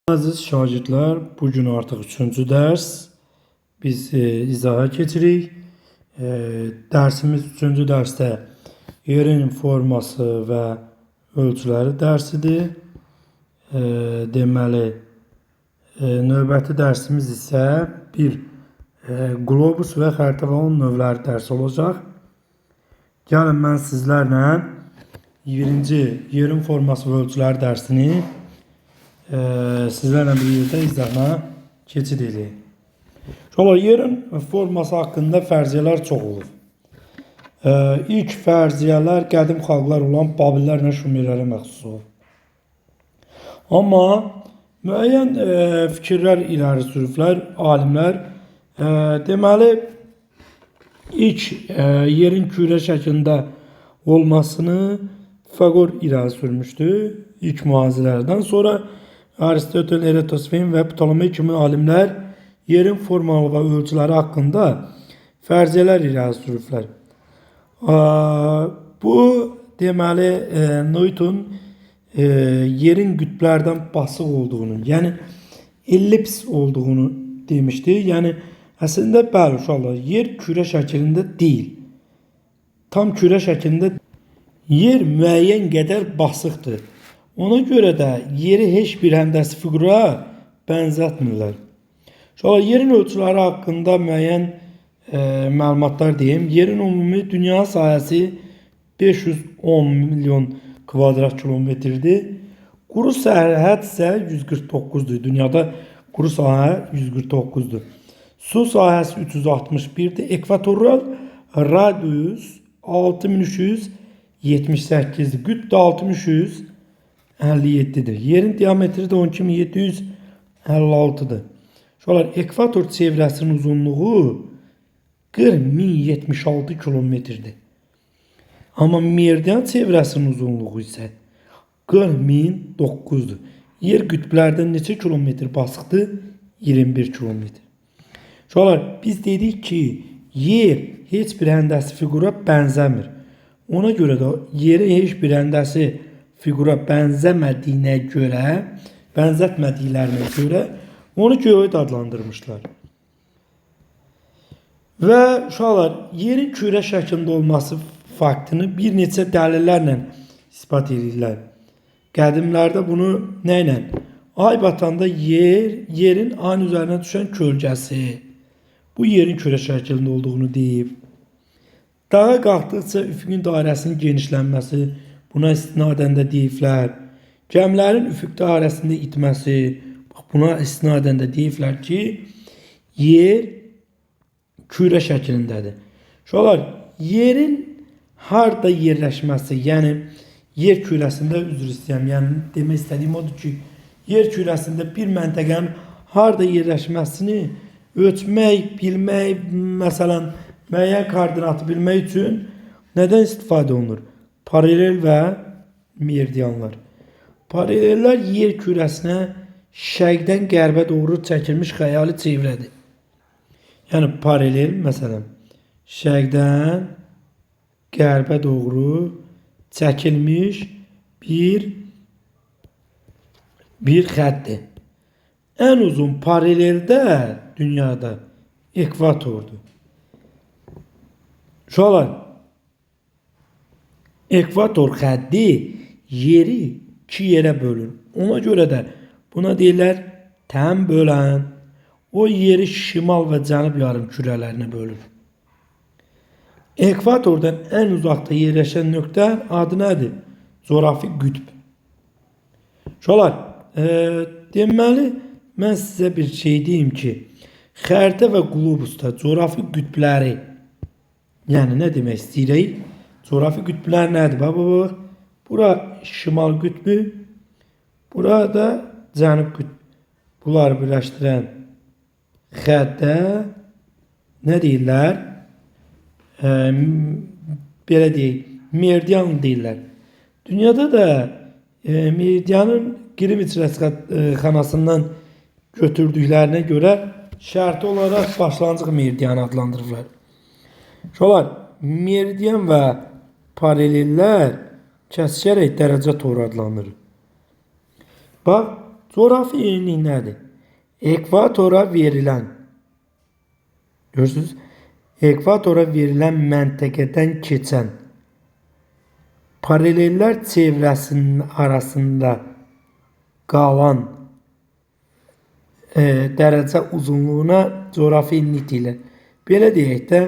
Aziz şagirdler, bugün artıq 3-cü dərs biz izaha keçirik. Dərsimiz 3-cü dərsdə yerin forması və ölçüləri dərsidir. Deməli, növbəti dərsimiz isə bir qlobus və xəritə və onun növləri dərsi olacaq. Gəlin mən sizlərlə 1-ci yerin forması və ölçüləri dərsini sizlerle birlikte izahına keçid edeyim. Yerin forması hakkında fərziyələr çox olur. İlk fərziyələr qədim xalqlar olan Babillərlə Şumerlərə məxsus olur. Amma müəyyən fikirlər irəli sürüblər, alimlər. Deməli, ilk yerin kürə şəklində olmasını Fagor irəli sürmüşdü ilk mühazirələrdən sonra. Aristotel, Eratosfen ve Ptolemy kimi alimler yerin formalı ve ölçüleri hakkında fərziyələr irəli sürüblər. Bu deməli Newton yerin qütblərdən basıq olduğunu, yəni ellips olduğunu demişdi. Yəni əslində bəli uşaqlar, yer kürə şəklində deyil. Tam kürə şəklində yer müəyyən qədər basıqdır. Ona göre de yeri heç bir həndəsi fiqura bənzətmirlər. Yerin ölçüləri hakkında müəyyən məlumatlar deyim. Yerin ümumi dünya sahəsi 510 milyon kvadrat kilometrdir. Quru sərhəd isə 149'dur. Dünyada quru sahə 149'dur. Su sahəsi 361'dir. Ekvatoral radius 6378'dir. Qütb də 6357'dir. Yerin diametri de 12756'dır. Ekvator çevrəsinin uzunluğu 40.076 kilometrdir. Amma meridian çevrəsinin uzunluğu isə 40.009'dur. Yer qütblərdən neçə kilometr basıqdır? 21 kilometr. Biz dedik ki, yer heç bir həndəsi fiqura bənzəmir. Ona görə də yerin heç bir həndəsi figura benzətmədiklərinə görə onu geoid adlandırmışlar. Və uşaqlar, yerin kürə şəklində olması faktını bir neçə dəlillərlə ispat edirlər. Qədimlərdə bunu nə ilə? Ay batanda yerin ayın üzərinə düşən kölgəsi bu yerin kürə şəklində olduğunu deyib. Dağa qalxdıqca üfüqün dairəsinin genişlənməsi buna istinadən də deyiblər. Gəmilərin üfüq dairəsində itməsi buna istinadən də deyiblər ki, yer kürə şəklindədir. Yerin harda yerləşməsi, yəni yer kürəsində üzr istəyəm, yəni demək istədiyim odur ki, yer kürəsində bir məntəqənin harda yerləşməsini ölçmək, bilmək, məsələn, müəyyən koordinatı bilmək üçün nədən istifadə olunur? Paralel və meridianlar. Paraleller yer kürəsinə şərqdən qərbə doğru çəkilmiş xəyali çevrədir. Yəni paralel məsələn şərqdən qərbə doğru çəkilmiş bir xəttdir. Ən uzun paraleldə dünyada ekvatordur. Ekvator xətti yeri iki yerə bölür. Ona görə də buna deyirlər tən bölən. O yeri şimal və cənub yarımkürələrinə bölür. Ekvatordan ən uzaqda yerləşən nöqtə adı nədir? Coğrafi qütb. Deməli, mən sizə bir şey deyim ki, xəritə və qlobusda coğrafi qütbləri, yəni nə demək istəyirik? Coğrafi qütblər nədir? Bax. Bura şimal qütbü, burada cənub qütbü. Bunları birləşdirən xəttə nə deyirlər? Belə deyək, meridian deyirlər. Dünyada da meridianın Greenwich rəsədxanasından götürdüklərinə görə şərti olaraq başlanğıc meridianı adlandırırlar. Meridian və paralellər kəsişərək dərəcə toru adlanır. Bax, coğrafi enlik nədir? Ekvatora verilən, görürsünüz, ekvatora verilən məntəqədən keçən paralellər çevrəsinin arasında qalan dərəcə uzunluğuna coğrafi enlik deyilir. Belə deyək də,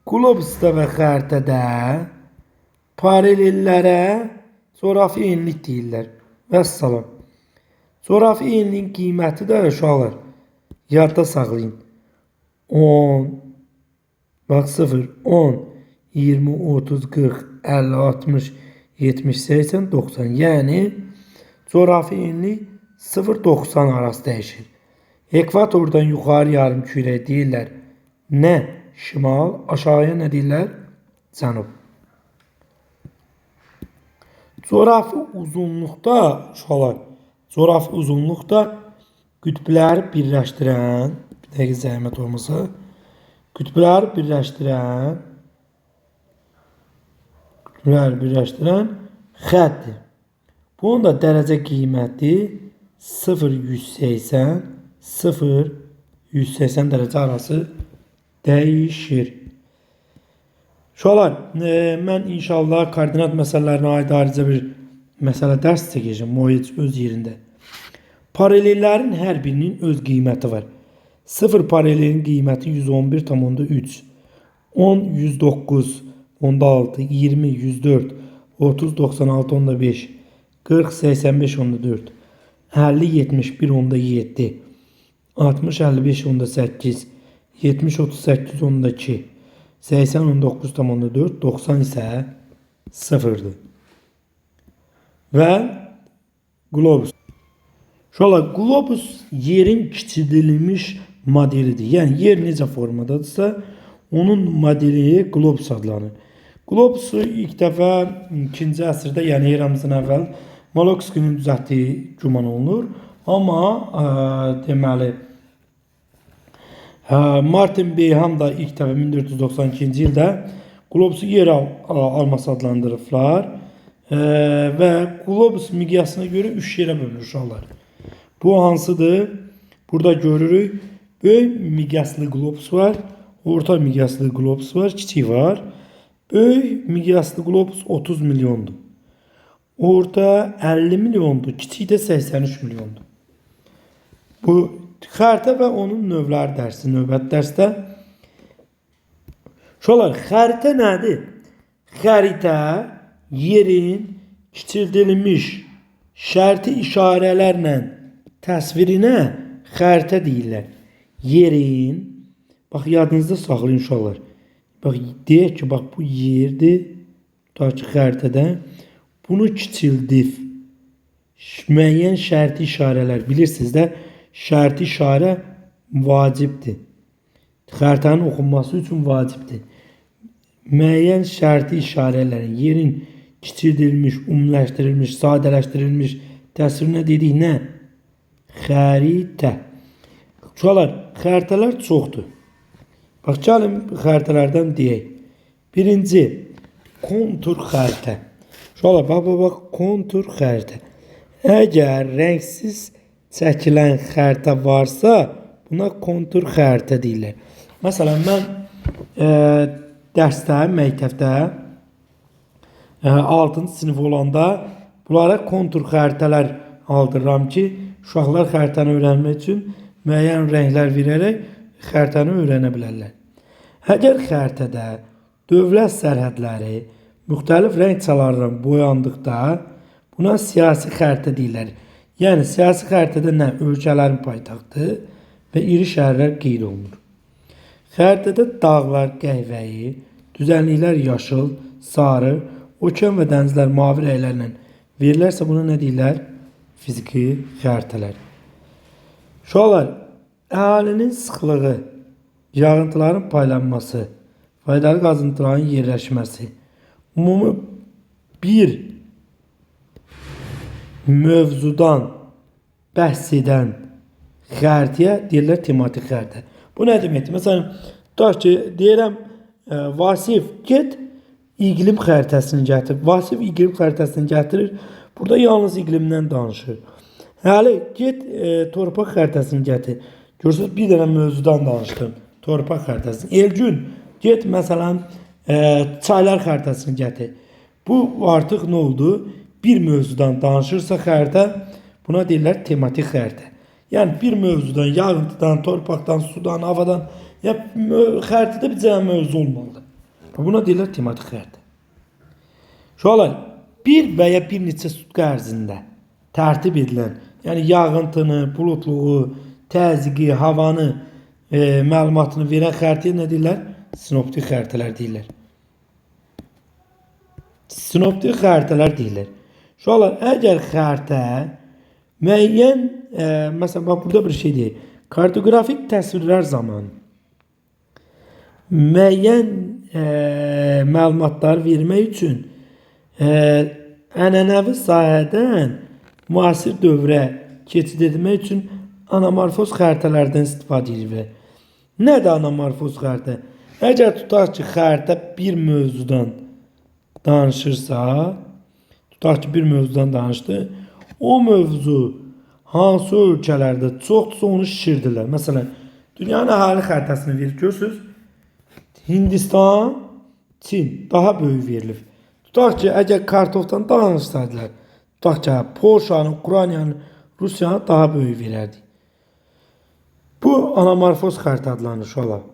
qlobusda və xəritədə paralellərə coğrafi enlik deyirlər. Vəssalam. Coğrafi enliyin qiyməti də uşaqlar, yadda saxlayın. 10, bax 0, 10, 20, 30, 40, 50, 60, 70, 80, 90. Yəni, coğrafi enlik 0-90 arası dəyişir. Ekvatordan yuxarı yarımkürəyə deyirlər nə? Şimal, aşağıya nə deyirlər? Cənub. Coğrafi uzunluqda, uşaqlar, coğrafi uzunluqda qütbləri birləşdirən, bir dəqiqə zəhmət olmasa, qütbləri birləşdirən xətdir. Bunun da dərəcə qiyməti 0-180 dərəcə arası dəyişir. Uşaqlar, mən inşallah koordinat məsələlərinə aid ayrıca bir məsələ dərs çəkəcəm öz yerində. Paralellərin hər birinin öz qiyməti var. 0 paralelin qiyməti 111,3, 10, 109, 16, 20, 104, 30, 96, 5, 40, 85, 4, 50, 71, 7, 60, 55, 8, 70, 38, 2, 80, 19,4, 90 isə 0'dır. Və qlobus. Şöyle qlobus yerin kiçildilmiş modelidir. Yəni yer necə formadadırsa, onun modeli qlobus adlanır. Qlobusu ilk dəfə 2-ci əsrdə, yəni eramızdan əvvəl Molokskinin düzəltdiyi güman olunur. Amma deməli Martin Beyham da ilk dəfə 1492-ci ildə qlobusu yer alması adlandırıblar. Və qlobus miqyasına görə 3 yerə bölünür uşaqlar. Bu hansıdır? Burada görürük. Böyük miqyaslı qlobus var, orta miqyaslı qlobus var, kiçik var. Böyük miqyaslı qlobus 30 milyondur. Orta 50 milyondur, kiçik də 83 milyondur. Bu xəritə və onun növləri dərsi, növbəti dərsdə. Uşaqlar, xəritə nədir? Xəritə yerin kiçildilmiş şərti işarələrlə təsvirinə xəritə deyirlər. Yerin, bax yadınızda saxlayın uşaqlar. Bax deyək ki, bax bu yerdir, tutaq ki xəritədə. Bunu kiçildib. Müəyyən şərti işarələr, bilirsiniz də, şərti işarə vacibdir. Xəritənin oxunması üçün vacibdir. Müəyyən şərti işarələrin yerin kiçildilmiş, ümumiləşdirilmiş, sadələşdirilmiş təsvirinə dedik nə? Xəritə. Uşaqlar, xəritələr çoxdur. Bax, gəlin xəritələrdən deyək. Birinci, kontur xəritə. Uşaqlar, bax, kontur xəritə. Əgər rəngsiz çəkilən xəritə varsa, buna kontur xəritə deyirlər. Məsələn, mən dərsdə, məktəbdə 6-cı sinif olanda bunlara kontur xəritələr aldırıram ki, uşaqlar xəritəni öyrənmək üçün müəyyən rənglər verərək xəritəni öyrənə bilərlər. Əgər xəritədə dövlət sərhədləri müxtəlif rəng çalarla boyandıqda buna siyasi xəritə deyirlər. Yəni siyasi xəritədə nə? Ölkələrin paytaxtı və iri şəhərlər qeyd olunur. Xəritədə dağlar qəhvəyi, düzənliklər yaşıl, sarı, okean və dənizlər mavi rənglərlə verilərsə buna nə deyirlər? Fiziki xəritələr. Uşaqlar, əhalinin sıxlığı, yağıntıların paylanması, faydalı qazıntıların yerləşməsi, ümumi bir mövzudan bəhs edən xəritəyə deyirlər tematik xəritə. Bu nə deməkdir? Məsələn, tutaq ki, deyirəm, Vasif, get iqlim xəritəsini gətir. Vasif iqlim xəritəsini gətirir. Burada yalnız iqlimdən danışır. Həli get torpaq xəritəsini gətir. Görürsüz bir dənə mövzudan danışdım. Torpaq xəritəsini. Elgün get məsələn çaylar xəritəsini gətir. Bu artıq nə oldu? Bir mövzudan danışırsa xəritə buna deyirlər tematik xəritə. Yəni bir mövzudan, yağıntıdan, torpaqdan, sudan, havadan ya xəritədə bir dənə mövzu olmalıdır. Buna deyirlər tematik xəritə. Uşaqlar, bir və ya bir neçə sutqa ərzində tərtib edilən, yəni yağıntını, bulutluğu, təzyiqi, havanı məlumatını verən xəritəyə nə deyirlər? Sinoptik xəritələr deyirlər. Sinoptik xəritələr deyirlər. Uşaqlar, əgər xəritə müəyyən, məsələn, bax burada bir şey deyir. Kartoqrafik təsvirlər zamanı müəyyən məlumatlar vermək üçün ənənəvi sahədən müasir dövrə keçid etmək üçün anamorfoz xəritələrdən istifadə edilir. Nədir anamorfoz xəritə? Əgər tutaq ki, xəritə bir mövzudan danışırsa, tutaq ki, bir mövzudan danışdı, o mövzu hansı ölkələrdə çoxdursa onu şişirdilər. Məsələn, dünyanın əhali xəritəsini verir, görürsünüz. Hindistan, Çin daha böyük verilir. Tutaq ki, əgər kartofdan danışsaydılar, tutaq ki, Polşanın, Ukraynanın, Rusiyanın daha böyük verərdi. Bu anamorfoz xəritə adlanır uşaqlar.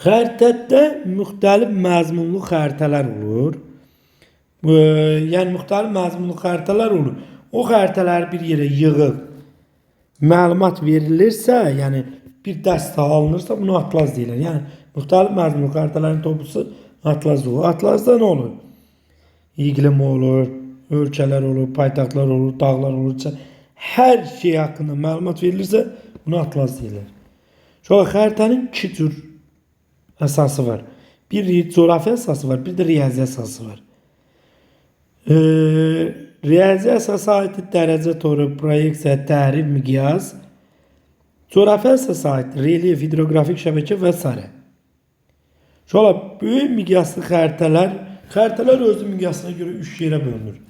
Xəritədə müxtəlif məzmunlu xəritələr olur. Yəni müxtəlif məzmunlu xəritələr olur. O xəritələri bir yerə yığıb məlumat verilirsə, yəni bir dəstə alınırsa bunu atlas deyirlər. Yəni müxtəlif məzmunlu xəritələrin toplusu atlas olur. Atlasda nə olur? İqlim olur, ölkələr olur, paytaxtlar olur, dağlar olur. Hər şey haqqında məlumat verilirsə bunu atlas deyirlər. Sonra xəritənin iki cür əsası var. Bir coğrafi əsası var, bir də riyazi əsası var. Riyazi əsasa aiddir dərəcə toru, proyeksiya, təhrif, miqyas. Coğrafi əsasa aiddir relyef, hidroqrafik şəbəkə və s. Şöyle böyük miqyaslı xəritələr özü miqyasına görə 3 yerə bölünür.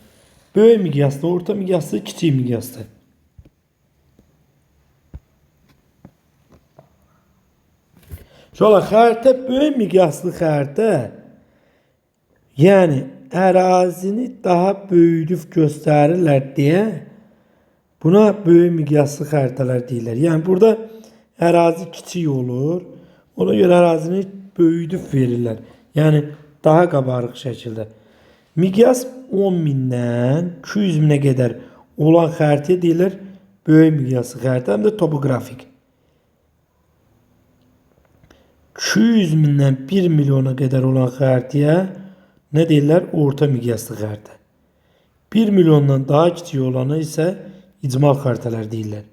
Böyük miqyaslı, orta miqyaslı, kiçik miqyaslı. Şöyle xəritə böyük miqyaslı xəritə, yəni ərazini daha böyüdüb göstərirlər deyə buna böyük miqyaslı xəritələr deyirlər. Yəni burada ərazi kiçik olur. Ona görə ərazini böyüdüb verirlər. Yəni daha qabarıq şəkildə. Miqyas 10 mindən 200 minə qədər olan xəritəyə deyirlər böyük miqyaslı xəritə, həm də topografik. 200 mindən 1 milyona qədər olan xəritəyə nə deyirlər? Orta miqyaslı xəritə. 1 milyondan daha kiçik olanı isə icmal xəritələr deyirlər.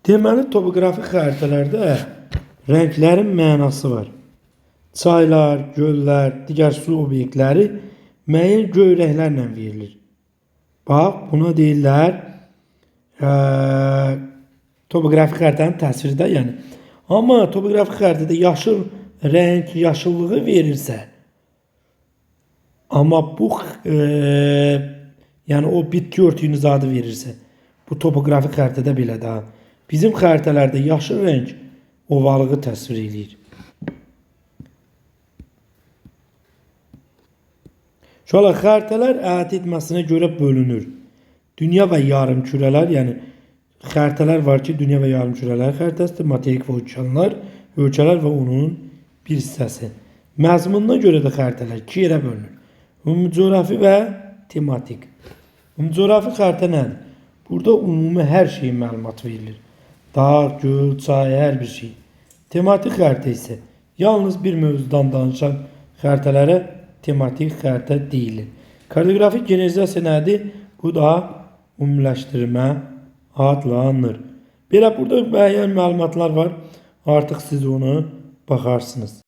Deməli, topografik xəritələrdə rənglərin mənası var. Çaylar, göllər, digər su obyektləri müəyyən göy rənglərlə verilir. Bax, buna deyirlər topografik xəritənin təsviri də, yəni. Amma topografik xəritədə yaşıl rəng, yaşıllığı verirsə, amma bu yəni o bitki örtüyünün adı verirsə, bu topografik xəritədə belə daha. Bizim xəritələrdə yaşıl rəng ovalığı təsvir edir. Şöyle xəritələr əhatə etməsinə görə bölünür. Dünya və yarımkürələr, yəni xəritələr var ki, dünya və yarımkürələr xəritəsidir, materik və ölkələr və onun bir hissəsi. Məzmununa görə də xəritələr 2 yerə bölünür. Ümumi coğrafi və tematik. Ümumi coğrafi xəritə nədir? Burada ümumi hər şeyin məlumat verilir. Dağ, göl, çay, hər bir şey. Tematik xəritə isə yalnız bir mövzudan danışan xəritələrə tematik xəritə deyilir. Kartoqrafik generalizasiya nədir? Bu da ümumiləşdirmə adlanır. Belə burada müəyyən məlumatlar var. Artıq siz onu baxarsınız.